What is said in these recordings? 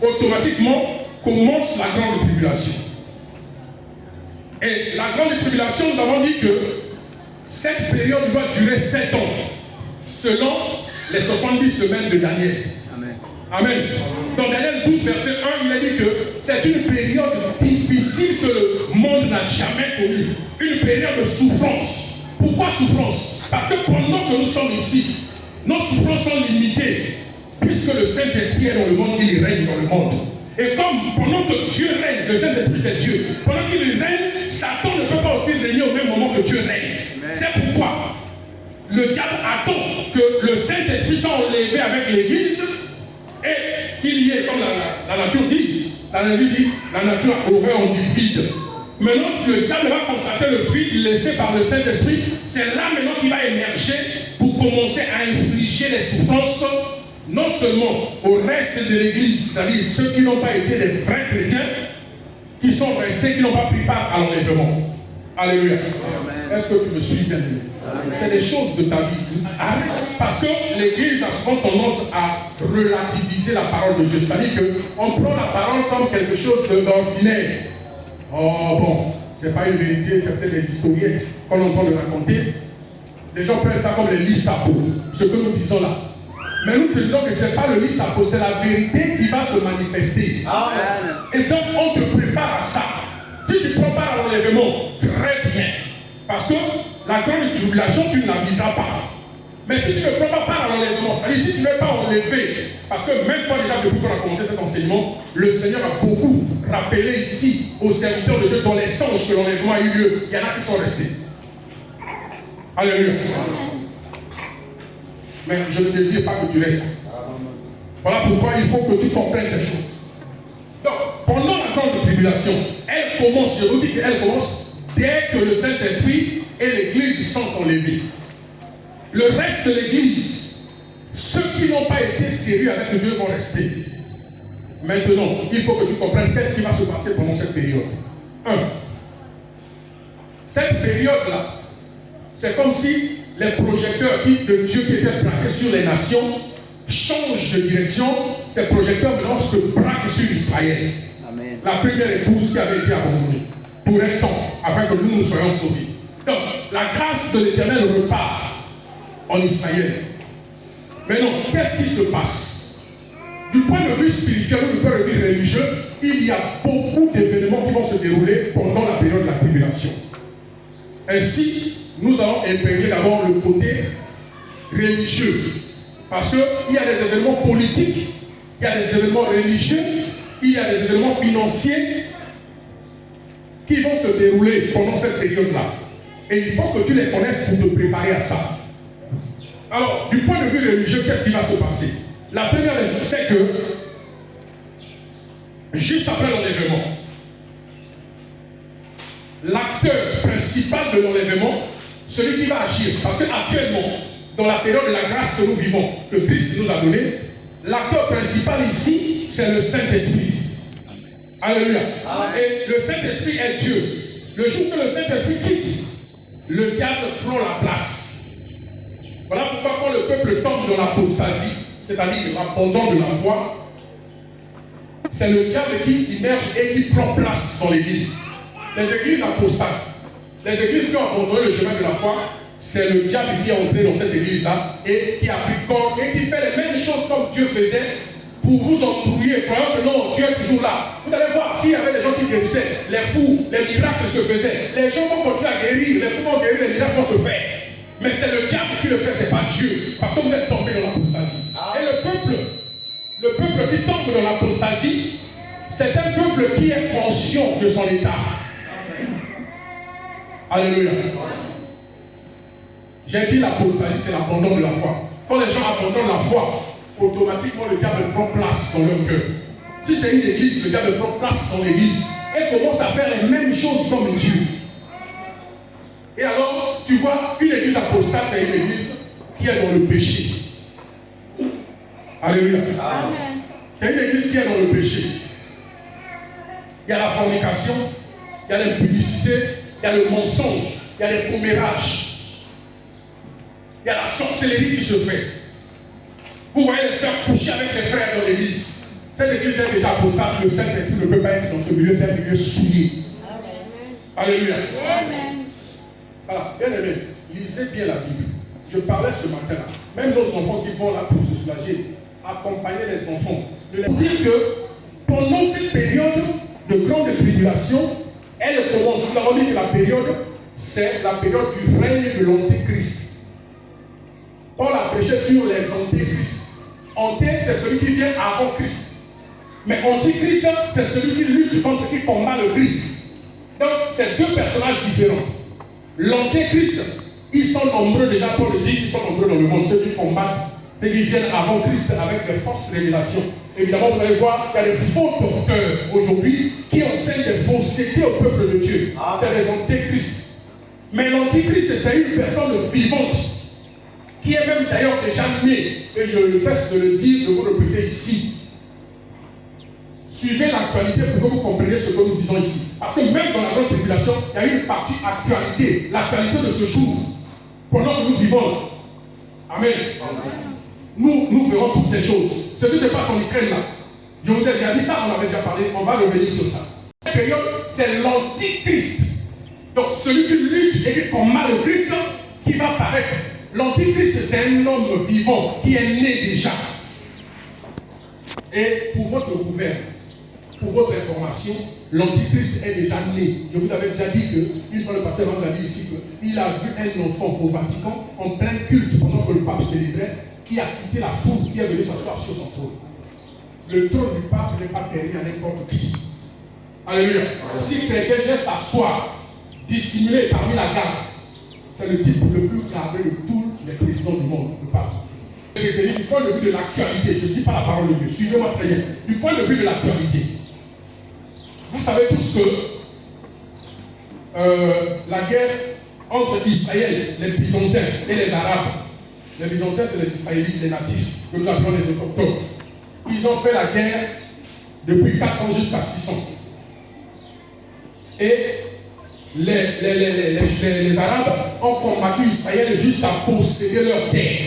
automatiquement commence la grande tribulation. Et la grande tribulation, nous avons dit que cette période doit durer 7 ans, selon les 70 semaines de Daniel. Amen. Amen. Dans Daniel 12, verset 1, il a dit que c'est une période difficile que le monde n'a jamais connue. Une période de souffrance. Pourquoi souffrance? Parce que pendant que nous sommes ici, nos souffrances sont limitées. Puisque le Saint-Esprit est dans le monde, il règne dans le monde. Et comme pendant que Dieu règne, le Saint-Esprit c'est Dieu, pendant qu'il règne, Satan ne peut pas aussi régner au même moment que Dieu règne. C'est pourquoi le diable attend que le Saint-Esprit soit enlevé avec l'Église et qu'il y ait, comme la nature dit, la nature a horreur du vide. Maintenant que le diable va constater le vide laissé par le Saint-Esprit, c'est là maintenant qu'il va émerger pour commencer à infliger les souffrances non seulement au reste de l'Église, c'est-à-dire ceux qui n'ont pas été des vrais chrétiens, qui sont restés, qui n'ont pas pris part à l'enlèvement. Alléluia. Amen. Est-ce que tu me suis bien? C'est des choses de ta vie. Arrête. Parce que l'Église a souvent tendance à relativiser la parole de Dieu. C'est-à-dire qu'on prend la parole comme quelque chose d'ordinaire. Oh bon, c'est pas une vérité, c'est peut-être des historiettes qu'on entend de raconter. Les gens prennent ça comme les lit-sapots, ce que nous disons là. Mais nous te disons que ce n'est pas le lit-sapot, c'est la vérité qui va se manifester. Amen. Et donc on te prépare à ça. Si tu prends part à l'enlèvement, très bien. Parce que la grande tribulation, tu ne la vivras pas. Mais si tu ne prends pas part à l'enlèvement, c'est-à-dire si tu ne es pas enlevé, parce que même toi déjà depuis qu'on a commencé cet enseignement, le Seigneur a beaucoup rappelé ici aux serviteurs de Dieu dans les songes que l'enlèvement a eu lieu. Il y en a qui sont restés. Alléluia. Mais je ne désire pas que tu restes. Voilà pourquoi il faut que tu comprennes ces choses. Donc, pendant la grande tribulation, elle commence, je vous dis qu'elle commence dès que le Saint-Esprit et l'Église sont enlevés. Le reste de l'Église, ceux qui n'ont pas été sérieux avec Dieu vont rester. Maintenant, il faut que tu comprennes qu'est-ce qui va se passer pendant cette période. 1. Cette période-là, c'est comme si les projecteurs de Dieu qui étaient braqués sur les nations changent de direction. Ces projecteurs maintenant se braquent sur Israël. Amen. La première épouse qui avait été abandonnée pour un temps, afin que nous soyons sauvés. Donc, la grâce de l'Éternel repart en Israël. Maintenant, qu'est-ce qui se passe? Du point de vue spirituel ou du point de vue religieux, il y a beaucoup d'événements qui vont se dérouler pendant la période de la tribulation. Ainsi, nous allons imprégner d'abord le côté religieux. Parce qu'il y a des événements politiques, il y a des événements religieux, il y a des événements financiers qui vont se dérouler pendant cette période-là. Et il faut que tu les connaisses pour te préparer à ça. Alors, du point de vue religieux, qu'est-ce qui va se passer? La première des choses, c'est que juste après l'enlèvement, l'acteur principal de l'enlèvement, celui qui va agir, parce qu'actuellement, dans la période de la grâce que nous vivons, que Christ nous a donné, l'acteur principal ici, c'est le Saint-Esprit. Alléluia. Et le Saint-Esprit est Dieu. Le jour que le Saint-Esprit quitte, le diable prend la place. Voilà pourquoi quand le peuple tombe dans l'apostasie, c'est-à-dire l'abandon de la foi, c'est le diable qui immerge et qui prend place dans l'église. Les églises apostates, les églises qui ont abandonné le chemin de la foi, c'est le diable qui est entré dans cette église-là et qui a pris corps et qui fait les mêmes choses comme Dieu faisait pour vous embrouiller, croyant que non, Dieu est toujours là. Vous allez voir, s'il y avait des gens qui guérissaient, les fous, les miracles se faisaient, les gens vont continuer à guérir, les fous vont guérir, les miracles vont se faire. Mais c'est le diable qui le fait, c'est pas Dieu, parce que vous êtes tombés dans l'apostasie. Et le peuple qui tombe dans l'apostasie, c'est un peuple qui est conscient de son état. Alléluia. J'ai dit l'apostasie, c'est l'abandon de la foi. Quand les gens abandonnent la foi, automatiquement le diable prend place dans leur cœur. Si c'est une église, le diable prend place dans l'église et commence à faire les mêmes choses comme Dieu. Et alors, tu vois, une église apostate, c'est une église qui est dans le péché. Alléluia. Amen. C'est une église qui est dans le péché. Il y a la fornication, il y a l'impudicité, il y a le mensonge, il y a les commérages. Il y a la sorcellerie qui se fait. Vous voyez les sœurs coucher avec les frères dans l'église. Cette église est déjà apostate, le Saint-Esprit ne peut pas être dans ce milieu, c'est un milieu souillé. Alléluia. Amen. Voilà, bien aimé, lisez bien la Bible. Je parlais ce matin-là. Même nos enfants qui vont là pour se soulager, accompagner les enfants. Pour dire que pendant cette période de grande tribulation, elle commence. Nous avons dit que la période, c'est la période du règne de l'Antéchrist. Paul a prêché sur les Antéchrists. Anté, c'est celui qui vient avant Christ. Mais Antichrist, c'est celui qui lutte contre, qui combat le Christ. Donc, c'est deux personnages différents. L'Antéchrist, ils sont nombreux, déjà Paul le dit, ils sont nombreux dans le monde, ceux qui combattent, ceux qui viennent avant Christ avec des fausses révélations. Évidemment, vous allez voir, il y a des faux docteurs aujourd'hui qui enseignent des faussetés au peuple de Dieu. C'est les Antéchrists. Mais l'Antichrist, c'est une personne vivante, qui est même d'ailleurs déjà née, et je ne cesse de le dire, de vous répéter ici. Suivez l'actualité pour que vous compreniez ce que nous disons ici. Parce que même dans la grande tribulation, il y a une partie actualité, l'actualité de ce jour. Pendant que nous vivons. Amen. Nous verrons toutes ces choses. Ce qui se passe en Ukraine là. Je vous ai déjà dit ça, on avait déjà parlé, on va revenir sur ça. Cette période, c'est l'Antichrist. Donc celui qui lutte et qui combat le Christ, qui va paraître. L'Antichrist, c'est un homme vivant qui est né déjà. Et pour votre gouvernement, pour votre information, l'Antichrist est déjà né. Je vous avais déjà dit que, une fois le pasteur nous a dit ici qu'il a vu un enfant au Vatican en plein culte pendant que le pape célébrait, qui a quitté la foule, qui est venu s'asseoir sur son trône. Le trône du pape n'est pas permis à n'importe qui. Alléluia. Si quelqu'un vient s'asseoir, dissimulé parmi la garde, c'est le type le plus gardé de tous les présidents du monde, le pape. Du point de vue de l'actualité, je ne dis pas la parole de Dieu, suivez-moi très bien. Du point de vue de l'actualité, vous savez tous que la guerre entre Israël, les Byzantins et les Arabes, les Byzantins c'est les Israélites, les natifs, que nous appelons les autochtones, ils ont fait la guerre depuis 400 jusqu'à 600. Et les Arabes ont combattu Israël jusqu'à posséder leur terre.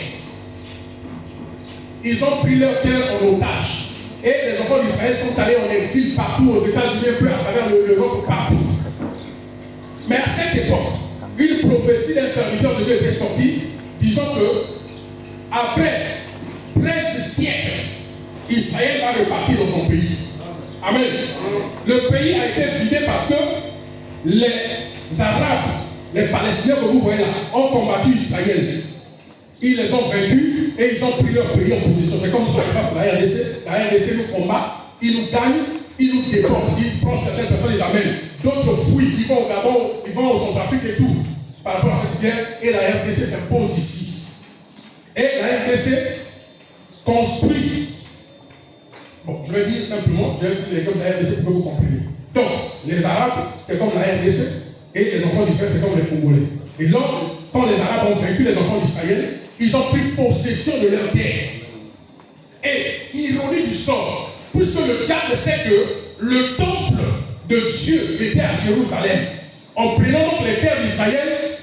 Ils ont pris leur terre en otage. Et les enfants d'Israël sont allés en exil partout aux États-Unis, un peu à travers l'Europe, partout. Mais à cette époque, une prophétie d'un serviteur de Dieu était sortie, disant que après 13 siècles, Israël va repartir dans son pays. Amen. Le pays a été vidé parce que les Arabes, les Palestiniens que vous voyez là, ont combattu Israël. Ils les ont vaincus et ils ont pris leur pays en position. C'est comme ça que face à la RDC. La RDC nous combat, ils nous gagnent, ils nous déportent. Ils prennent certaines personnes, ils les amènent. D'autres fuient, ils vont au Gabon, ils vont au Centrafrique et tout. Par rapport à cette guerre, et la RDC s'impose ici. Et la RDC construit. Bon, je vais dire simplement, je vais dire comme la RDC pour que vous compreniez. Donc, les Arabes, c'est comme la RDC, et les enfants d'Israël, c'est comme les Congolais. Et donc, quand les Arabes ont vaincu les enfants d'Israël, ils ont pris possession de leur terre. Et, ironie du sort, puisque le diable sait que le temple de Dieu était à Jérusalem, en prenant donc les terres d'Israël,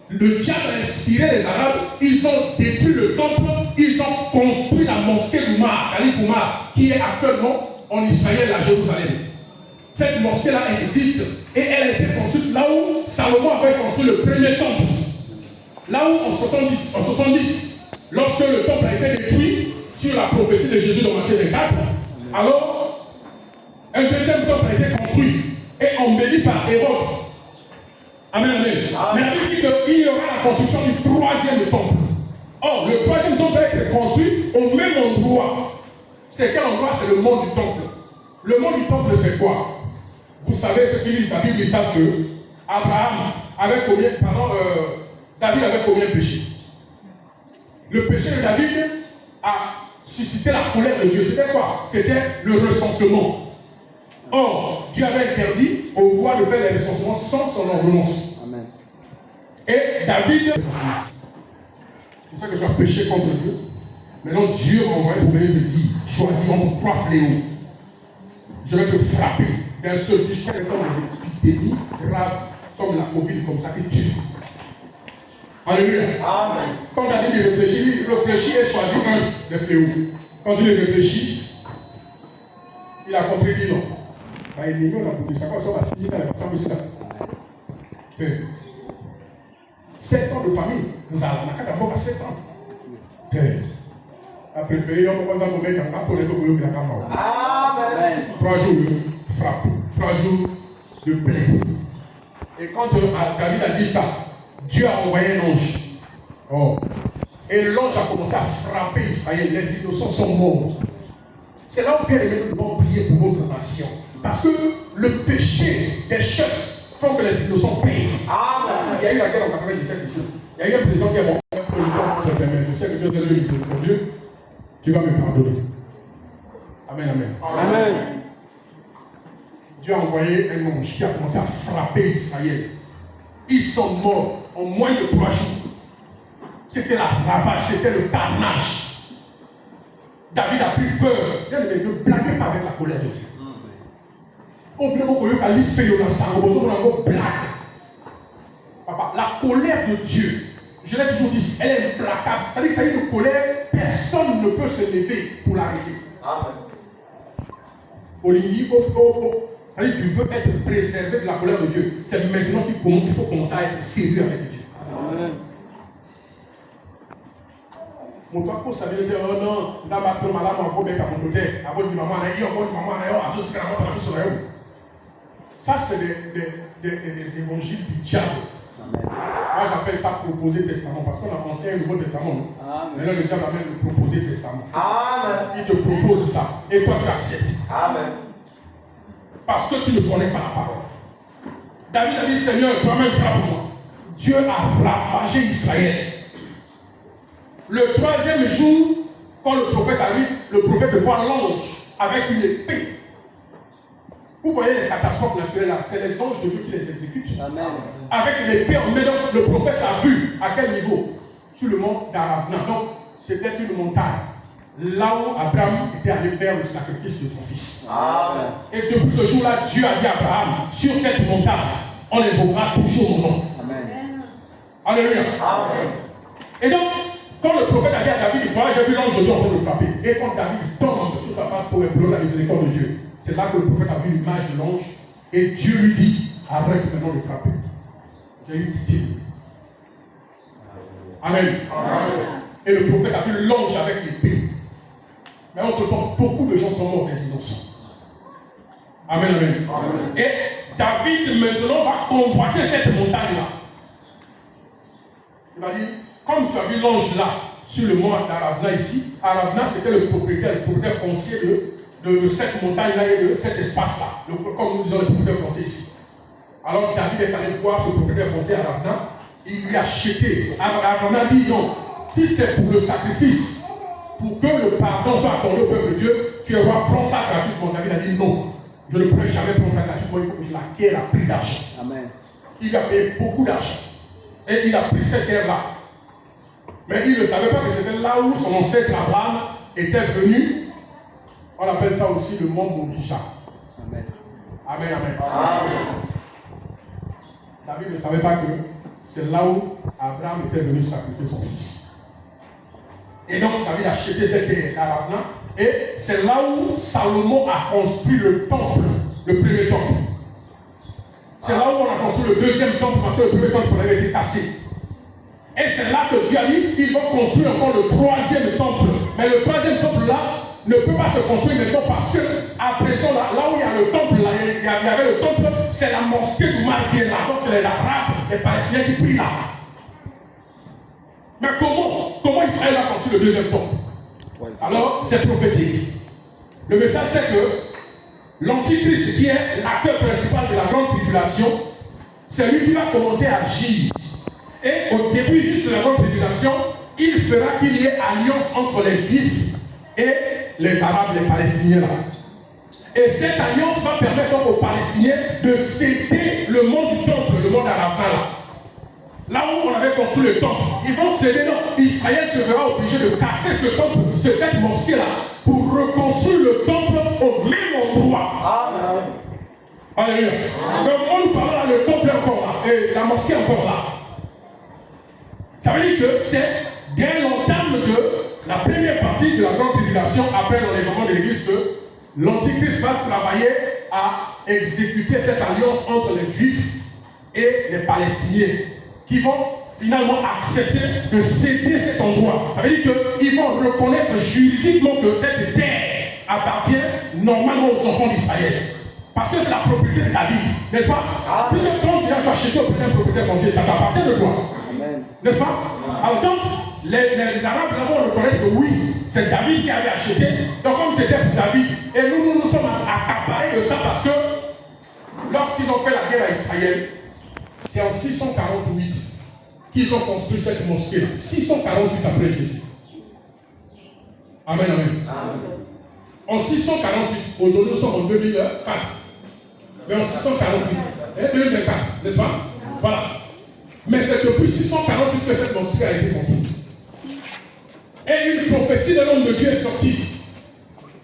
le diable a inspiré les Arabes, ils ont détruit le temple, ils ont construit la mosquée d'Oumar, Khalif Oumar, qui est actuellement en Israël à Jérusalem. Cette mosquée-là existe et elle a été construite là où Salomon avait construit le premier temple. Là où en 70, lorsque le temple a été détruit sur la prophétie de Jésus dans Matthieu 24, alors un deuxième temple a été construit et embelli par Hérode. Amen, amen. Mais la Bible dit qu'il y aura la construction du troisième temple. Or, le troisième temple a été construit au même endroit. C'est quel endroit? C'est le mont du temple. Le mont du temple, c'est quoi? Vous savez, ceux qui lisent la Bible, ils savent que Abraham avait combien, David avait combien péché? Le péché de David a suscité la colère de Dieu. C'était quoi? C'était le recensement. Or, Dieu avait interdit au roi de faire les recensements sans son ordonnance. Amen. Et David, c'est ça que tu as péché contre Dieu. Maintenant, Dieu m'a envoyé pour venir te dire, choisis entre trois fléaux. Je vais te frapper d'un seul coup, jusqu'à temps des épidémies graves comme la Covid, comme ça, qui tue. Alléluia. Amen. Quand David réfléchit et choisit un des fléaux. Quand il réfléchit, Il a compris, dit non. Il est on a compris ça, quand on va signer dans les passages aussi là. 7 ans de famille, nous avons d'abord à 7 ans. A préféré, on va vous mettre en pour les deux la caméra. Amen. 3 jours de frappe, 3 jours de plaie. Et quand David a dit ça, Dieu a envoyé un ange. Oh. Et l'ange a commencé à frapper Israël. Les innocents sont morts. C'est là où bien aimé nous devons prier pour notre nation. Parce que le péché des chefs font que les innocents payent. Amen. Il y a eu la guerre en 97 ici. Il y a eu un président qui est mort. Je sais que Dieu est le miséricordieux. Tu vas me pardonner. Amen, amen. Amen. Dieu a envoyé un ange qui a commencé à frapper Israël. Ils sont morts en moins de 3 jours. C'était la ravage, c'était le carnage. David a pris peur. Ne blaguez pas avec la colère de Dieu. Papa, la colère de Dieu, je l'ai toujours dit, elle est implacable. C'est-à-dire que ça y est, une colère, personne ne peut se lever pour l'arrêter. Olivier, c'est-à-dire que tu veux être préservé de la colère de Dieu. C'est maintenant qu'il faut commencer à être sérieux avec Dieu. Amen. Mon papa pour savoir dire oh non, nous avons trop malade encore avec mon côté. Avant de maman, ça c'est des évangiles du diable. Moi j'appelle ça proposer testament parce qu'on a pensé à un nouveau testament. Maintenant le diable amène le proposer testament. Amen. Il te propose ça et toi tu acceptes. Amen. Parce que tu ne connais pas la parole. David a dit Seigneur, toi-même frappe-moi. Dieu a ravagé Israël. Le 3e jour, quand le prophète arrive, le prophète voit l'ange avec une épée. Vous voyez les catastrophes naturelles là, c'est les anges de Dieu qui les exécutent. Amen. Avec l'épée en main, le prophète a vu à quel niveau? Sur le mont d'Aravna. Donc, c'était une montagne. Là où Abraham était allé faire le sacrifice de son fils. Amen. Et depuis ce jour-là, Dieu a dit à Abraham, sur cette montagne, on évoquera toujours mon nom. Amen. Alléluia. Amen. Et donc, quand le prophète a dit à David, voilà, j'ai vu l'ange de Dieu en train de le frapper. Et quand David tombe sur sa face pour implorer la miséricorde de Dieu, c'est là que le prophète a vu l'image de l'ange. Et Dieu lui dit, arrête maintenant de frapper. J'ai eu pitié. Amen. Amen. Et le prophète a vu l'ange avec l'épée. Mais entre-temps, beaucoup de gens sont morts, des innocents. Amen, amen. Amen. Et David maintenant va convoiter cette montagne-là. Il va dire, comme tu as vu l'ange là, sur le mont d'Aravna ici, Aravna c'était le propriétaire foncier de cette montagne-là et de cet espace-là. Comme nous disons le propriétaire foncier ici. Alors David est allé voir ce propriétaire foncier Aravna, il lui a acheté. Aravna dit non, si c'est pour le sacrifice, pour que le pardon soit accordé au peuple de Dieu, tu vas prendre ça gratuitement. David a dit non, je ne pourrai jamais prendre ça gratuitement, il faut que je l'acquière à prix d'argent. Amen. Il a payé beaucoup d'argent. Et il a pris cette terre-là. Mais il ne savait pas que c'était là où son ancêtre Abraham était venu. On appelle ça aussi le mont Morija. Amen. Amen, amen. Amen. David ne savait pas que c'est là où Abraham était venu sacrifier son fils. Et donc David a acheté cette terre à Abraham. Et c'est là où Salomon a construit le temple, le premier temple. C'est là où on a construit le deuxième temple parce que le premier temple avait été cassé. Et c'est là que Dieu a dit, ils vont construire encore le 3e temple. Mais le 3e temple là ne peut pas se construire maintenant parce que, à présent, là où il y a le temple, là, il y avait le temple, c'est la mosquée du Mar qui est là. Donc c'est les Arabes, les Palestiniens qui prient là. Mais comment Israël a construit le 2e temple? Alors, c'est prophétique. Le message c'est que l'Antichrist, qui est l'acteur principal de la grande tribulation, c'est lui qui va commencer à agir. Et au début juste de la grande tribulation, il fera qu'il y ait alliance entre les Juifs et les Arabes, les Palestiniens là. Et cette alliance va permettre donc aux Palestiniens de céder le mont du temple, le mont d'Arafat là. Là où on avait construit le temple, ils vont céder. Non, Israël se verra obligé de casser ce temple, cette mosquée là, pour reconstruire le temple au même endroit. Amen. Alléluia. Donc on nous parle là, le temple est encore là, et la mosquée est encore là. Ça veut dire que c'est dès l'entame de la première partie de la grande tribulation, après l'enlèvement de l'église, que l'Antichrist va travailler à exécuter cette alliance entre les Juifs et les Palestiniens, qui vont finalement accepter de céder cet endroit. Ça veut dire qu'ils vont reconnaître juridiquement que cette terre appartient normalement aux enfants d'Israël. Parce que c'est la propriété de David, n'est-ce pas? Puisque quand tu as acheté auprès d'un propriétaire foncier, ça t'appartient de toi. N'est-ce pas? Alors donc, les Arabes vont reconnaître que oui, c'est David qui avait acheté. Donc comme c'était pour David, et nous sommes accaparés de ça parce que lorsqu'ils ont fait la guerre à Israël, c'est en 648 qu'ils ont construit cette mosquée-là. 648 après Jésus. Amen, amen. En 648, aujourd'hui nous sommes en 2004. Mais en 648, 2024, n'est-ce pas? Voilà. Mais c'est depuis 648 que cette mosquée a été construite. Et une prophétie de l'homme de Dieu est sortie.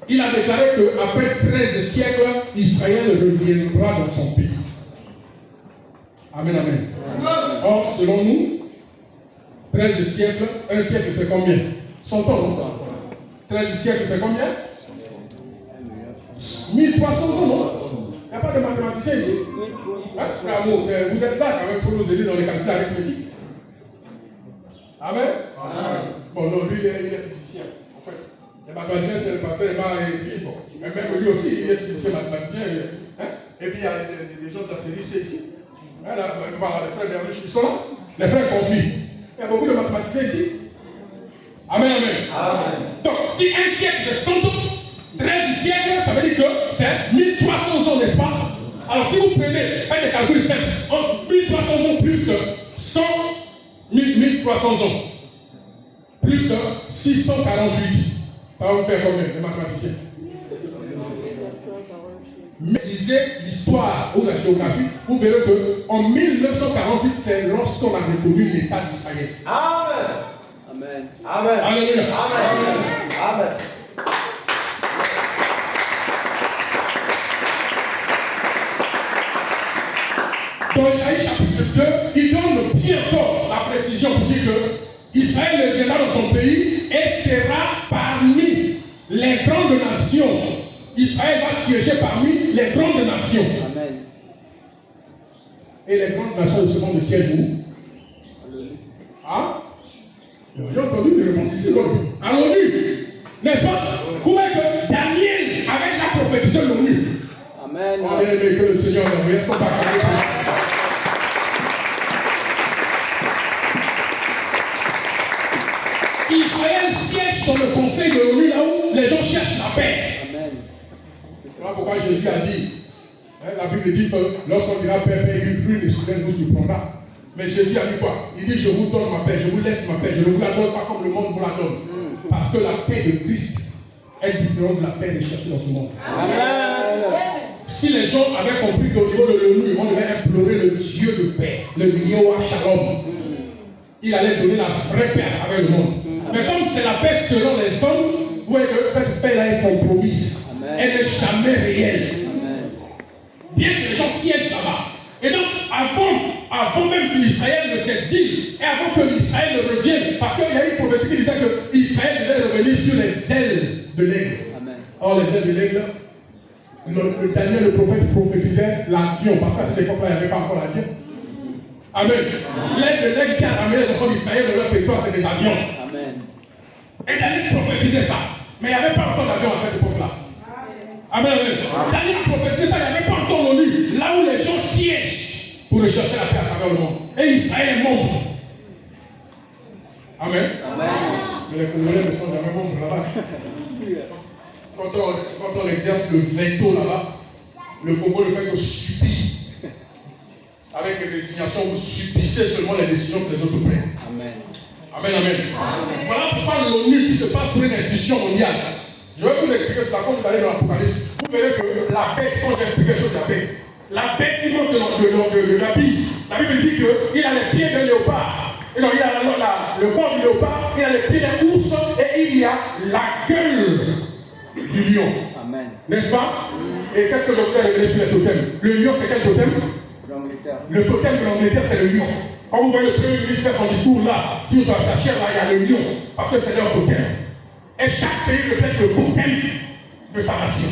Il a déclaré qu'après 13 siècles, Israël reviendra dans son pays. Amen, amen. Or, selon nous, 13 siècles, un siècle c'est combien? 100 ans, non? 13 siècles c'est combien? 1300 ans, non? Il n'y a pas de mathématiciens ici. Vous êtes là quand même pour nous aider dans les calculs arithmétiques. Amen. Bon, non, lui, il est physicien. En fait, les mathématiciens, c'est le pasteur Emma et puis, bon. Mais même lui aussi, il est physicien mathématicien. Et puis, il y a des gens de la série C ici. Voilà, les frères Dervish, ils sont là. Les frères confient. Il y a beaucoup de mathématiciens ici. Amen, amen. Donc, si un siècle, c'est 100 ans, 13 siècles, ça veut dire que c'est 1300 ans, n'est-ce pas? Alors, si vous prenez, faites des calculs simples, entre 1300 ans plus 100, 1300 ans, plus 648, ça va vous faire combien, les mathématiciens? Mais lisez l'histoire ou la géographie, vous verrez qu'en 1948, c'est lorsqu'on a reconnu l'État d'Israël. Amen. Amen. Alléluia. Amen. Dans Isaïe chapitre 2, il donne bien encore la précision pour dire que Israël reviendra dans son pays et sera parmi les grandes nations. Israël va siéger parmi les grandes nations. Amen. Et les grandes nations de ce monde siègent où? Hein? J'ai entendu une réponse ici, à l'ONU. N'est-ce pas? Vous voyez que Daniel avait déjà prophétisé l'ONU. Amen. On a aimé que le Seigneur nous reste pas Israël siège dans le conseil de l'ONU là où les gens cherchent la paix. Amen. Voilà pourquoi Jésus a dit, la Bible dit que lorsqu'on dira paix, une brune et soudaine vous surprendra. Mais Jésus a dit quoi? Il dit je vous donne ma paix, je vous laisse ma paix, je ne vous la donne pas comme le monde vous la donne. Parce que la paix de Christ est différente de la paix recherchée dans ce monde. Amen. Si les gens avaient compris qu'au niveau de l'ONU, on devait implorer le Dieu de paix, le Yahweh Shalom, il allait donner la vraie paix avec le monde. Mais comme c'est la paix selon les hommes, vous voyez que cette paix-là est compromise. Amen. Elle n'est jamais réelle. Amen. Bien que les gens siègent là-bas. Et donc, avant même qu'Israël ne s'exile, et avant que l'Israël ne revienne, parce qu'il y a une prophétie qui disait que Israël devait revenir sur les ailes de l'aigle. Or, les ailes de l'aigle, Daniel le prophète prophétisait l'avion, parce qu'à cette époque-là, il n'y avait pas encore l'avion. Amen. L'aile de l'aigle qui a ramené les enfants d'Israël de leur territoire, c'est des avions. Amen. Et Daniel prophétisait ça. Mais il n'y avait pas encore d'avion à cette époque-là. Amen. Daniel prophétisait ça, il n'y avait pas encore l'ONU, là où les gens siègent pour rechercher la paix à travers le monde. Et Israël est membre. Amen. Mais les Congolais ne sont jamais membres là-bas. Quand on exerce le veto là-bas, le Congo ne fait que subir. Avec les désignations, vous subissez seulement les décisions que les autres prennent. Amen. Amen, amen. Voilà pourquoi l'ONU qui se passe pour une institution mondiale. Je vais vous expliquer cela quand vous allez dans l'Apocalypse. Vous verrez que la bête, quand j'explique les choses de la bête, la bête qui monte de la Bible, la Bible dit qu'il a les pieds d'un léopard. Et donc, il a le corps du léopard, il a les pieds d'un ours et il y a la gueule du lion. Amen. N'est-ce pas? Et qu'est-ce que je vous ai révélé sur les totems? Le lion, c'est quel totem? Le totem de l'Angleterre, c'est le lion. Quand vous voyez le Premier ministre faire son discours là, sur sa chair là, il y a le lion, parce que c'est leur totem. Et chaque pays peut être le totem de sa nation.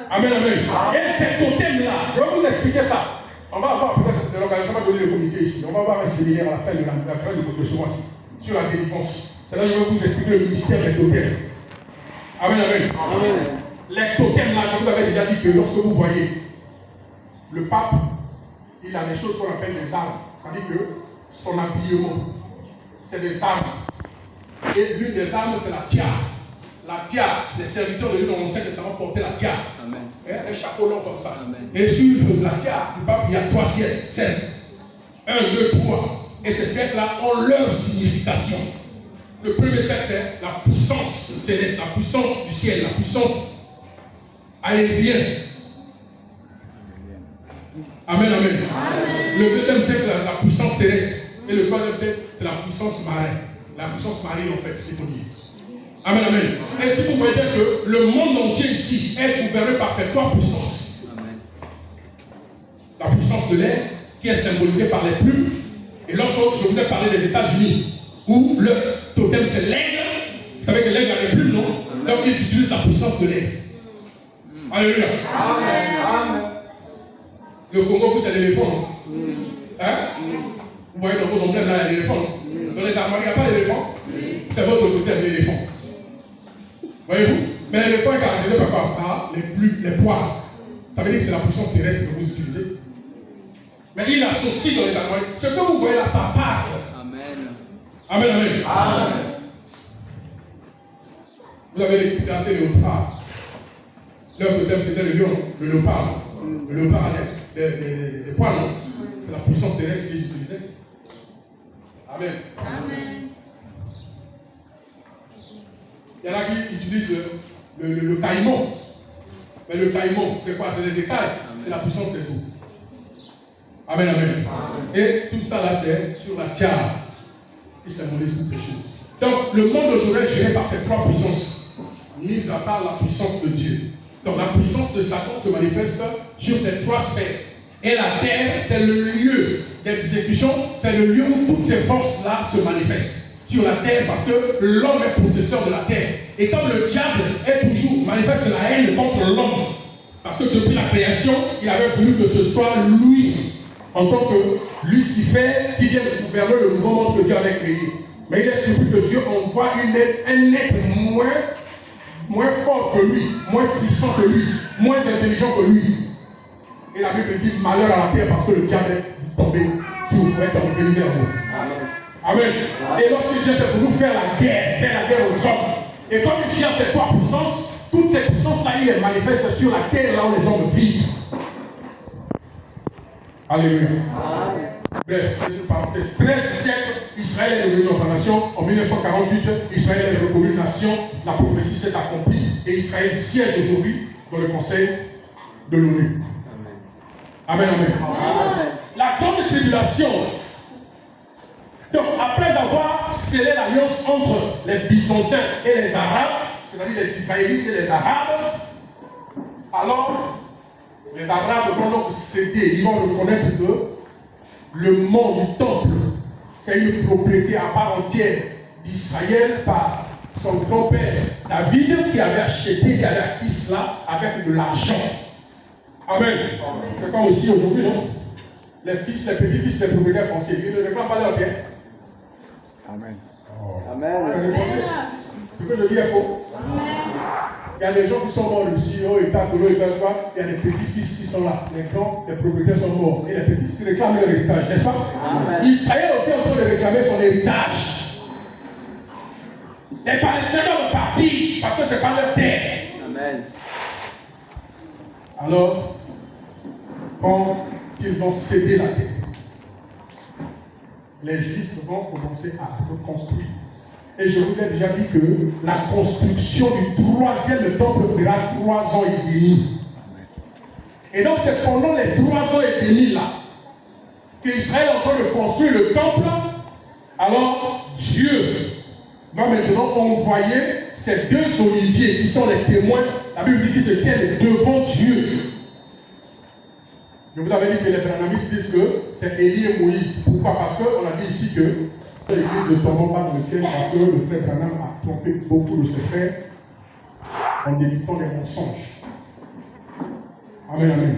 Amen, amen. Et ces totems-là, je vais vous expliquer ça. On va avoir peut-être de l'occasion de donner le communiqué ici. On va avoir un séminaire à la fin de ce mois-ci sur la délivrance. C'est là que je vais vous expliquer le mystère des totems. Amen, amen. Amen. Les totems-là, je vous avais déjà dit que lorsque vous voyez le pape, il a des choses qu'on appelle des armes. C'est-à-dire que son habillement, c'est des armes. Et l'une des armes, c'est la tiare. La tiare, les serviteurs de Dieu dans l'Ancien Testament portaient la tiare. Amen. Un chapeau long comme ça. Amen. Et sur la tiare du pape, il y a 3 cercles. 1, 2, 3. Et ces cercles-là ont leur signification. Le premier cercle, c'est la puissance céleste, la puissance du ciel, la puissance aérienne. Amen, amen. Amen. Le deuxième cercle, c'est la puissance terrestre. Et le troisième cercle, c'est la puissance marine. La puissance marine, en fait, ce qu'il faut dire. Amen, amen. Et si vous voyez que le monde entier ici est gouverné par ces 3 puissances. Amen. La puissance de l'air, qui est symbolisée par les plumes. Et lorsque je vous ai parlé des États-Unis, où le totem c'est l'aigle, vous savez que l'aigle a des plumes, non? Amen. Donc ils utilisent la puissance de l'air. Alléluia. Amen. Amen. Le Congo, vous, c'est l'éléphant. Hein? Vous voyez dans vos emblèmes là, il y a l'éléphant. Dans les armoires, il n'y a pas d'éléphant. C'est votre totem, l'éléphant. Voyez-vous? Mais l'éléphant est caractérisé par les plumes, les poils. Ça veut dire que c'est la puissance terrestre que vous utilisez. Mais il associe dans les armoires. Ce que vous voyez là, ça parle. Amen. Amen, amen. Amen. Vous avez les léopards. Leur totem, c'était le lion, le léopard. Le léopard a des poils, non? C'est la puissance terrestre qu'ils utilisaient. Amen. Amen. Il y en a qui utilisent le caïman. Mais le caïman, c'est quoi? C'est les écailles. C'est la puissance des eaux. Amen, amen. Et tout ça là, c'est sur la tiare qui symbolise toutes ces choses. Donc, le monde aujourd'hui est géré par ces 3 puissances, mis à part la puissance de Dieu. Donc, la puissance de Satan se manifeste sur ces 3 sphères. Et la terre, c'est le lieu d'exécution, c'est le lieu où toutes ces forces-là se manifestent. Sur la terre, parce que l'homme est possesseur de la terre. Et comme le diable est toujours manifeste la haine contre l'homme, parce que depuis la création, il avait voulu que ce soit lui, en tant que Lucifer, qui vient de gouverner le nouveau monde que Dieu avait créé. Mais il est surpris que Dieu envoie un être moins fort que lui, moins puissant que lui, moins intelligent que lui. Et la Bible dit malheur à la terre parce que le diable est tombé sur vous, est tombé vers vous. Amen. Et lorsqu'il vient, c'est pour nous faire la guerre aux hommes. Et comme il cherche ces 3 puissances, toutes ces puissances-là, il les manifeste sur la terre là où les hommes vivent. Alléluia. Amen. Bref, c'est une parenthèse. 13 siècles, Israël est devenu dans sa nation. En 1948, Israël est reconnu nation. La prophétie s'est accomplie. Et Israël siège aujourd'hui dans le conseil de l'ONU. Amen, amen. Amen. La grande tribulation. Donc, après avoir scellé l'alliance entre les Byzantins et les Arabes, c'est-à-dire les Israélites et les Arabes, alors les Arabes vont donc céder, ils vont reconnaître que le mont du temple, c'est une propriété à part entière d'Israël par son grand-père David qui avait acheté, qui avait acquis cela avec de l'argent. Amen. C'est comme aussi aujourd'hui, non? Les fils, les petits-fils, les propriétaires fonciers, ils ne réclament pas leur bien. Amen. Oh. Amen. Ce que je dis est faux. Il y a des gens qui sont morts ici, au état de l'eau, il y a des petits-fils qui sont là. Les grands, les propriétaires sont morts. Et les petits-fils réclament leur héritage, n'est-ce pas? Amen. Israël aussi est en train de réclamer son héritage. Les Palestiniens doivent partir parce que ce n'est pas leur terre. Amen. Alors, quand ils vont céder la terre, les Juifs vont commencer à reconstruire. Et je vous ai déjà dit que la construction du 3e temple fera 3 ans et demi. Et donc c'est pendant les 3 ans et demi là qu'Israël est en train de construire le temple. Alors Dieu va maintenant envoyer ces 2 oliviers qui sont les témoins. La Bible dit qu'ils se tiennent devant Dieu. Je vous avais dit que les branhamistes disent que c'est Élie et Moïse. Pourquoi? Parce qu'on a dit ici que l'église ne tombe pas dans le piège parce que le frère Branham a trompé beaucoup de ses frères en débutant des mensonges. Amen, amen.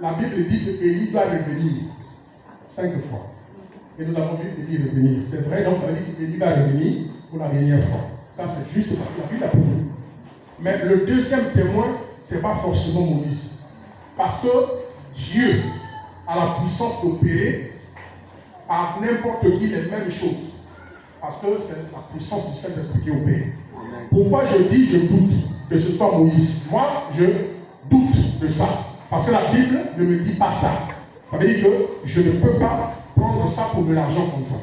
La Bible dit qu'Élie doit revenir 5 fois. Et nous avons vu Élie revenir. C'est vrai, donc ça veut dire qu'Élie va revenir pour la dernière fois. Ça, c'est juste parce que la Bible a prouvé. Mais le deuxième témoin, ce n'est pas forcément Moïse. Parce que Dieu a la puissance d'opérer par n'importe qui les mêmes choses. Parce que c'est la puissance du Saint-Esprit qui opère. Pourquoi je dis je doute que ce soit Moïse? Moi, je doute de ça. Parce que la Bible ne me dit pas ça. Ça veut dire que je ne peux pas prendre ça pour de l'argent comptant.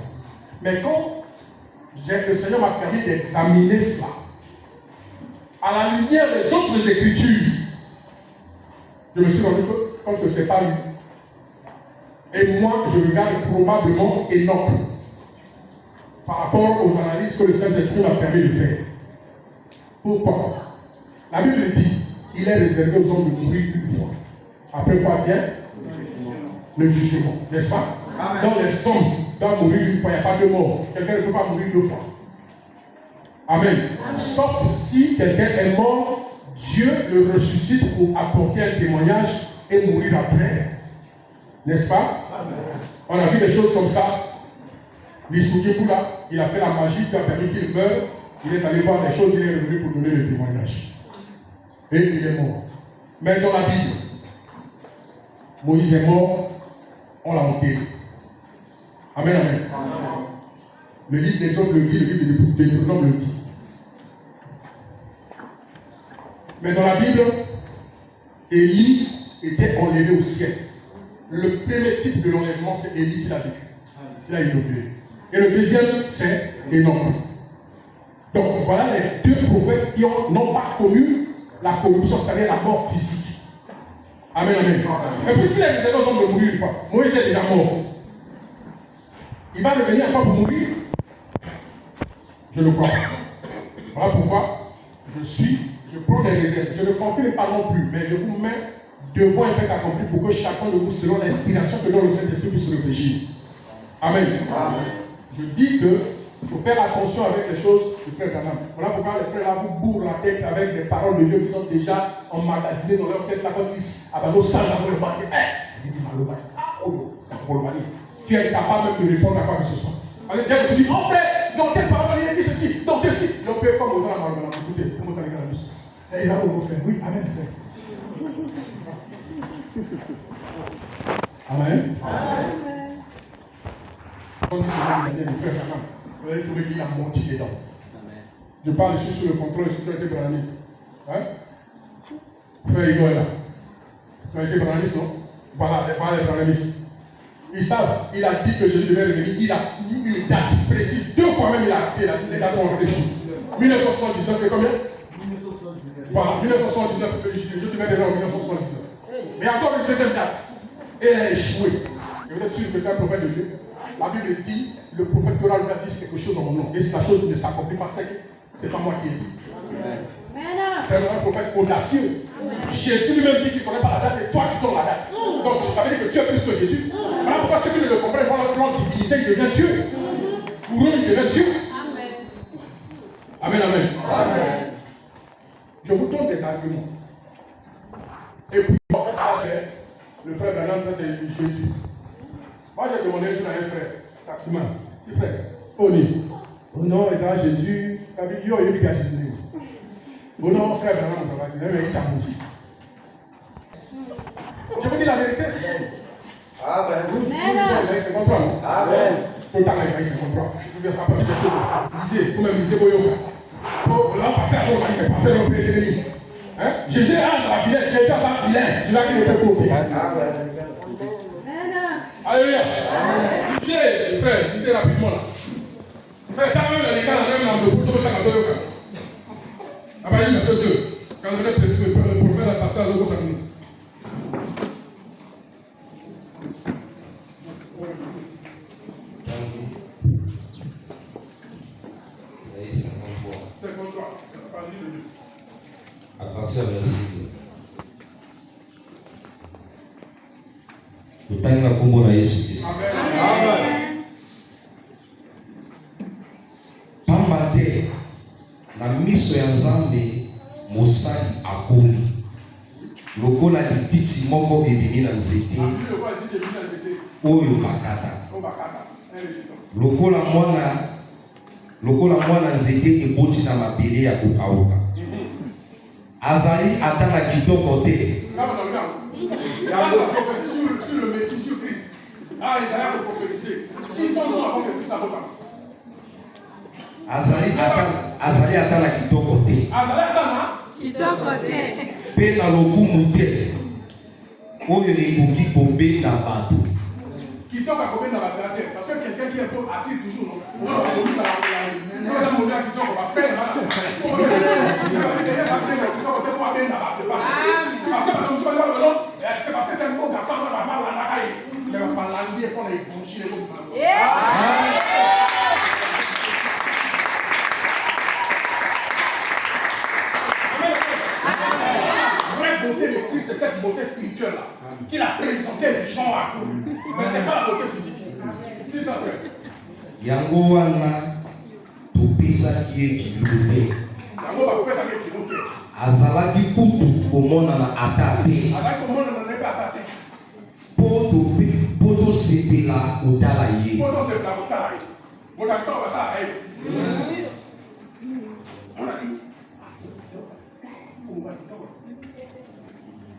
Mais quand le Seigneur m'a permis d'examiner cela, à la lumière des autres Écritures, je me suis rendu compte que ce n'est pas lui. Et moi, je regarde probablement Enoch par rapport aux analyses que le Saint-Esprit m'a permis de faire. Pourquoi? La Bible dit qu'il est réservé aux hommes de mourir une fois. Après quoi vient le jugement, n'est-ce pas? Amen. Donc les hommes doivent mourir une fois, il n'y a pas de mort. Quelqu'un ne peut pas mourir 2 fois. Amen. Amen. Sauf si quelqu'un est mort, Dieu le ressuscite pour apporter un témoignage et mourir après. N'est-ce pas? Amen. On a vu des choses comme ça. L'Issoukébula, il a fait la magie qui a permis qu'il meure. Il est allé voir des choses, il est revenu pour donner le témoignage. Et il est mort. Mais dans la Bible, Moïse est mort, on l'a enterré. Amen, amen. Amen. Le livre d'Exode le dit, le livre de Deutéronome le dit. Mais dans la Bible, Élie était enlevé au ciel. Le premier type de l'enlèvement, c'est Élie qui l'a vécu. Il a inauguré. Et le deuxième, c'est Enoch. Donc voilà les 2 prophètes qui n'ont pas connu la corruption, c'est-à-dire la mort physique. Amen, amen. Mais puisqu'il est réservé aux hommes de mourir une fois, Moïse est déjà mort. Il va revenir encore pour mourir? Je ne crois pas. Voilà pourquoi je prends des réserves. Je ne confirme pas non plus, mais je vous mets devant un fait accompli pour que chacun de vous, selon l'inspiration que donne le Saint-Esprit, puisse réfléchir. Amen. Amen. Je dis que il faut faire attention avec les choses du frère Branham. Voilà pourquoi les frères là vous bourrent la tête avec des paroles de Dieu qui sont déjà emmagasinées dans leur tête là quand ils abandonnent ça dans le bâti. Tu es capable même de répondre à quoi que ce soit. Allez, dès que tu dis, oh frère, dans quelle parole il a dit ceci, dans ceci, et on peut comme aux gens à Marmana, écoutez, comment tu as regardé ça? Et il va au frère, oui, amen, frère. Amen. Amen. On dit c'est le frère Branham. Vous allez trouver qu'il a menti dedans. Amen. Je parle ici sous le contrôle et sous l'autorité branhamiste. Hein? Frère Igor est là. L'autorité branhamiste, non? Voilà les branhamistes. Ils savent, il a dit que Jésus devait revenir. Il a mis une date précise. 2 fois même il a fait les dates ont réfléchi. 1979 fait combien? 1979. Voilà, 1979, Jésus devait revenir en 1979. Mais encore une deuxième date. Et elle a échoué. Et vous êtes sûr que c'est un prophète de Dieu? La Bible dit, le prophète Coran lui a dit quelque chose en mon nom. Et si la chose ne s'accomplit pas, c'est pas moi qui ai dit. C'est un prophète audacieux. Jésus lui-même dit qu'il ne connaît pas la date et toi tu donnes la date. Donc ça veut dire que tu es plus sur Jésus. Voilà pourquoi ceux qui ne le comprennent pas, l'ont divinisé, il devient Dieu. Pour eux, il devient Dieu. Amen, amen. Amen. Je vous donne des arguments. Et puis, le frère Branham, ça c'est Jésus. Moi j'ai demandé un jour à un frère, taximan, petit frère, oh non, ça va Jésus, il a dit, yo, il a Jésus. Oh non, frère Branham, il t'a menti. Je vous dis la vérité. Amen. Vous avez 53, non? Amen. Autant là, il 53. Je veux dire, ça peut être lisez, vous même lisez Boyoka. Là, passez à son mari, mais passez à l'autre ennemi. Jésus a dans la vilaine, Jésus a dans la vilaine. Je vais aller le côté. Amen. Alléluia. Lisez, frère, lisez rapidement là. Frère, quand même, les gars, même dans le couteau, dans le Boyoka. Amen, verset 2. Quand vous êtes le prophète, la pasteur, le gros sacré. À partir de verset 2. Tutaenda kumbo na Yesu Kristo. Amen. Pamba te na miso ya Nzambe mosali akoli. lokola dititi moko ebimi na nzete oyo bakata lokola mwana nzete eboti na mabele ya kokauka azali ata na kitoko te azali ata na kitoko te mpe na lokumu te oyo ekoki kobenda bato kitoko akobenda bato ya te parce que quelqu'un qui est un peu attire toujours c'est parce que c'est un beau garçon qui va faire la caille mais va pas l'enlever pour les boucher beauté de Christ, c'est cette beauté spirituelle là qu'il a présenté les gens à nous. Mais ce n'est pas la beauté physique. C'est ça, frère. Yango wana topesaki ye kilote. Yango bakopesaki ye kilote. Azalaki kutu komonana ata te. Azalaki komonana nebe ata te. Po tosepela kotala ye. Po tosepela kotala ye. Motanto batala ye.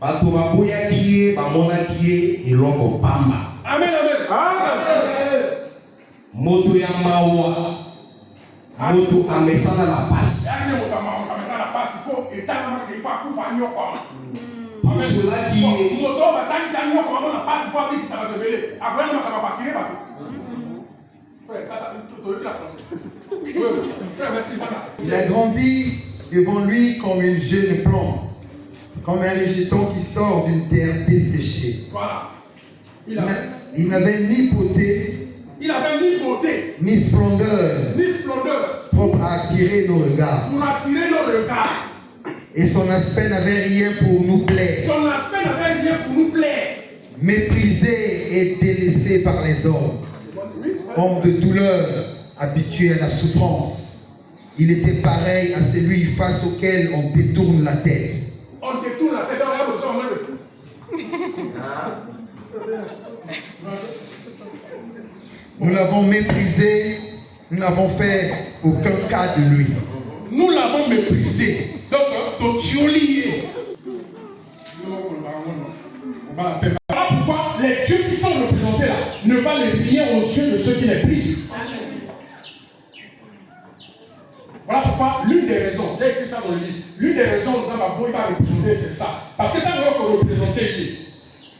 Bato baboyaki ye bamonaki ye eloko pamba. Amen, amen. Moto ya mawa moto amesana na pasi. Puchulaki ye il a grandi devant lui comme une jeune plante, comme un végétal qui sort d'une terre desséchée. Voilà. Il n'avait ni beauté, ni splendeur, propre à attirer nos regards. Et son aspect n'avait rien pour nous plaire. Méprisé et délaissé par les hommes. Homme de douleur, habitué à la souffrance. Il était pareil à celui face auquel on détourne la tête. On détourne la tête, on a besoin de Nous l'avons méprisé, nous n'avons fait aucun cas de lui. Nous l'avons méprisé. Donc, voilà pourquoi les dieux qui sont représentés là ne valent rien aux yeux de ceux qui les prient. Voilà pourquoi l'une des raisons, j'ai écrit ça dans le livre, l'une des raisons où Zambabou va représenter, c'est ça. Parce que quand on représenter lui,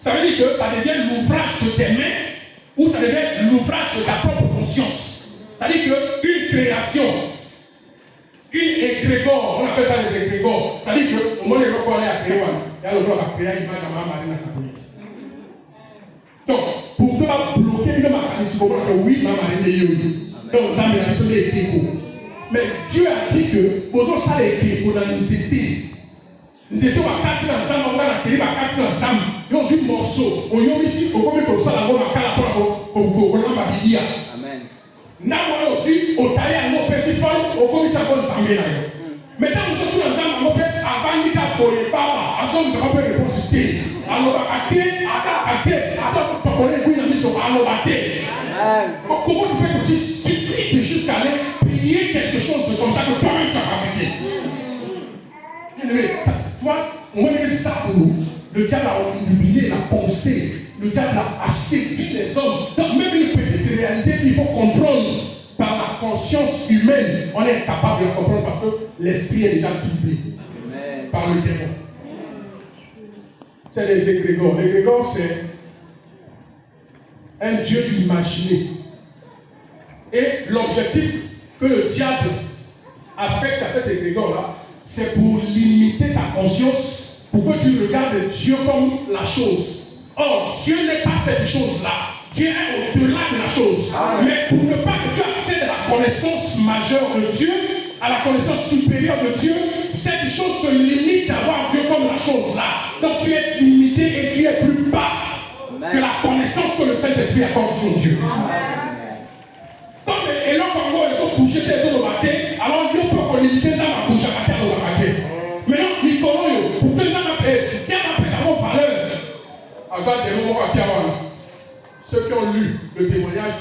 ça veut dire que ça devient l'ouvrage de tes mains ou ça devient l'ouvrage de ta propre conscience. C'est-à-dire qu'une création, une égrégore, on appelle ça les égrégores, c'est-à-dire qu'au moment où on est à créer, il y a le droit à créer une image à ma marine à Catholique. Donc, pour ne pas bloquer une mécanisme, pour que oui, ma marine est yoyo. Donc, ça me l'a dit, c'est égrégores. Mais Dieu a dit que, pour ça, les égrégores dans les étés, nous étions à 4 ensemble, on va la créer à 4 ensemble. Nous avons un morceau, on y a ici, on va mettre ça là-bas, on va Bibilia. Amen. Nous avons aussi, au taille à nos pestiférés, on va mettre ça dans l'ensemble. Maintenant, nous sommes tous ensemble, on va faire avant de faire pour les papas, ensemble, nous avons fait des possibilités. Alors, on va attaquer, comment tu fais que tu pries jusqu'à aller prier quelque chose de comme ça que toi-même tu as fabriqué. Toi, on va dire ça pour nous. Le diable a humilié la pensée. Le diable a séduit les hommes. Donc même une petite réalité qu'il faut comprendre par la conscience humaine, on est capable de la comprendre parce que l'esprit est déjà doublé par le démon. C'est les égrégores. L'égrégore, c'est un Dieu imaginé. Et l'objectif que le diable affecte à cet égrégore-là, c'est pour limiter ta conscience, pour que tu regardes Dieu comme la chose. Or, Dieu n'est pas cette chose-là. Dieu est au-delà de la chose. Mais pour ne pas que tu accèdes à la connaissance majeure de Dieu, à la connaissance supérieure de Dieu, cette chose te limite à voir Dieu comme la chose-là. Donc tu es limité et tu es plus bas que la connaissance que le Saint-Esprit accorde sur Dieu. Donc, et là, quand ils ont bougé les autres matin, alors Dieu peut limiter ça à bouger à terre au matin. Maintenant, Nicolas, pour que ça m'appelle, Ceux qui ont lu le témoignage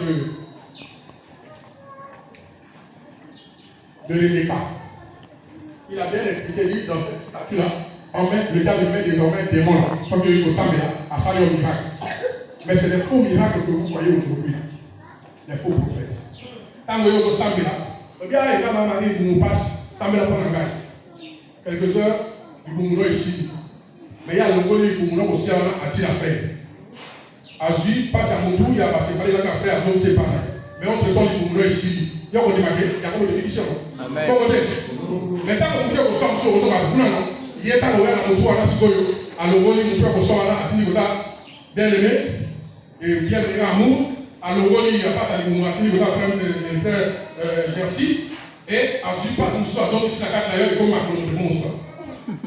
de Rebecca, il a bien expliqué, lui, dans cette statue-là, le diable met désormais un démon là, comme il dit au Sambéa, à saluer au miracle. Mais c'est des faux miracles que vous voyez aujourd'hui, les faux prophètes. Quand vous voyez au Sambéa, le bien, il va m'amener, il nous passe, Sambéa pour la gagne. Quelques heures, il vous ici. Mais il y a le rôle du Boumouno aussi à dire affaire. Azui passe à mon tour, il y a passé par les affaires, à zone séparée. Mais on te donne du Boumouno ici. Il y a comme une définition. Amen. Mais tant que vous êtes au centre, sur le centre, il y a un horaire à mon tour à la Sigoyo. Alors, vous êtes au centre à dire, bien aimé, et bien aimé amour. Alors, il y a pas ça, il y a un frère Jersey. Et ensuite, passe une situation qui s'accade d'ailleurs, comme ma colonne de monstre.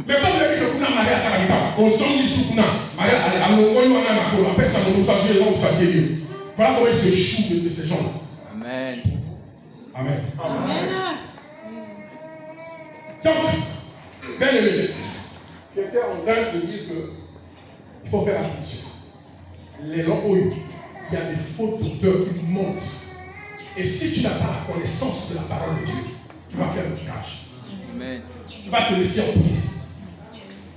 Mais comme le dit que Kuna Maria Sarabita, on sent du soukuna, Maria, à l'envoyer on a ma colonne, après ça, on nous a dit, on s'est dit. Voilà comment ils se chouent de ces gens-là. Amen. Amen. Amen. Donc, bien aimé, j'étais en train de dire qu'il faut faire attention. Les gens où il y a des faux docteurs qui montent. Et si tu n'as pas la connaissance de la parole de Dieu, tu vas faire le crash. Amen. Tu vas te laisser en politique.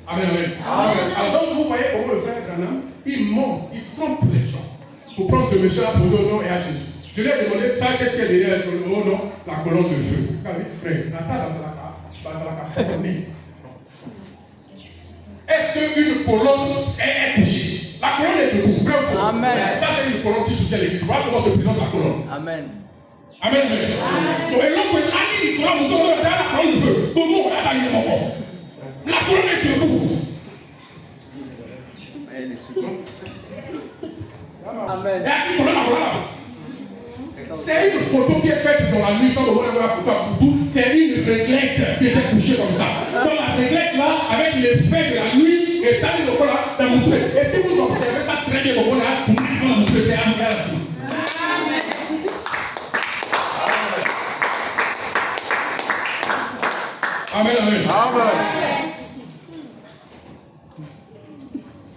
Amen, amen. Amen. Alors donc, vous voyez comment le frère Branham, il ment, il trompe les gens pour prendre ce monsieur-là pour donner au nom et à Jésus. Je lui ai demandé, ça, qu'est-ce qu'il y a derrière le nom, la colonne de feu. Frère, la tâche dans la est-ce qu'une colonne est couchée? La colonne est debout, plein feu. Amen. Ça, c'est une colonne qui soutient l'église. Voilà comment se présente la colonne. Amen. Amen. Amen. Donc, et l'homme, il dit, la colonne de feu. Comment on a taillé mon corps? La colonne est debout. Amen. Et à qui colonne la colonne? C'est une photo qui est faite dans la nuit, sans voir la photo à Boudou. C'est une réglette qui était couchée comme ça. Dans la réglette là, avec l'effet de la nuit, et ça, il est là, dans mon prêt. Et si vous observez ça très bien, on a tout le monde dans mon prêt, à mon gars. Amen, amen. Amen.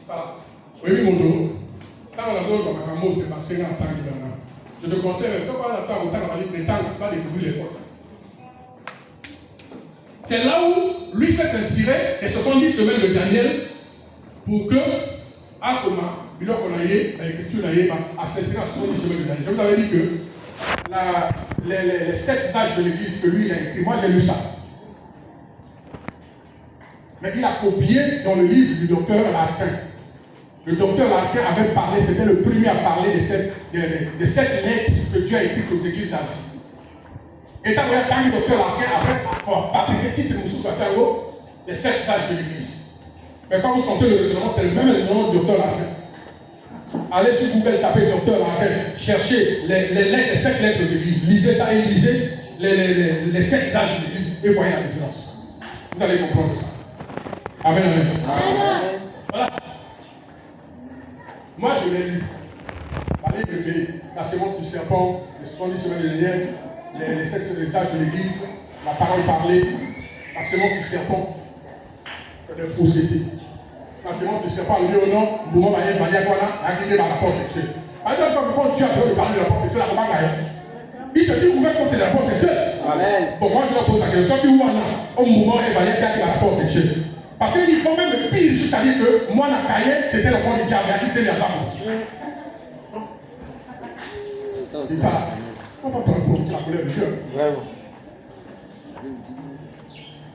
Voilà. Oui, mon dos. Quand on a besoin de ma femme, c'est parce qu'il y a un temps qui est là. Je te conseille, si on va attendre autant qu'on va dire, tu vas découvrir les fautes. C'est là où lui s'est inspiré les 70 semaines de Daniel pour que, à Thomas, il a connaissé, l'écriture a s'inspiré à 70 semaines de Daniel. Je vous avais dit que les 7 sages de l'église que lui il a écrit, moi j'ai lu ça. Mais il a copié dans le livre du docteur Larkin. Le docteur Larkin avait parlé, c'était le premier à parler de cette lettre que Dieu a écrite aux églises d'Asie. Et quand le docteur Larkin avait fabriqué titre de Moussou Satango, les 7 sages de l'église. Mais quand vous sentez le raisonnement, c'est le même raisonnement du docteur Larkin. Allez sur Google, tapez docteur Larkin, cherchez les 7 lettres aux églises, lisez ça et lisez les 7 sages de l'église et voyez la différence. Vous allez comprendre ça. Amen, amen. Amen. Voilà. Moi, je l'ai lu. La sémence du serpent, les 70 semaines de l'année, les 7 sages de l'église, la parole parlée, la sémence du serpent, c'est des faussetés. La sémence du serpent, lui au nom, le moment où il va y avoir un rapport sexuel. Par exemple, quand Dieu a parlé de rapport sexuel, il te dit ouvert contre les rapports sexuels. Amen. Bon, moi je leur pose la question, qui où au moment où il va y avoir un rapport sexuel. Parce qu'il faut même le pire, juste à dire que moi, la cahier, c'était l'enfant du diable, il s'est mis à ça. C'est pas. On va pas prendre la couleur du cœur.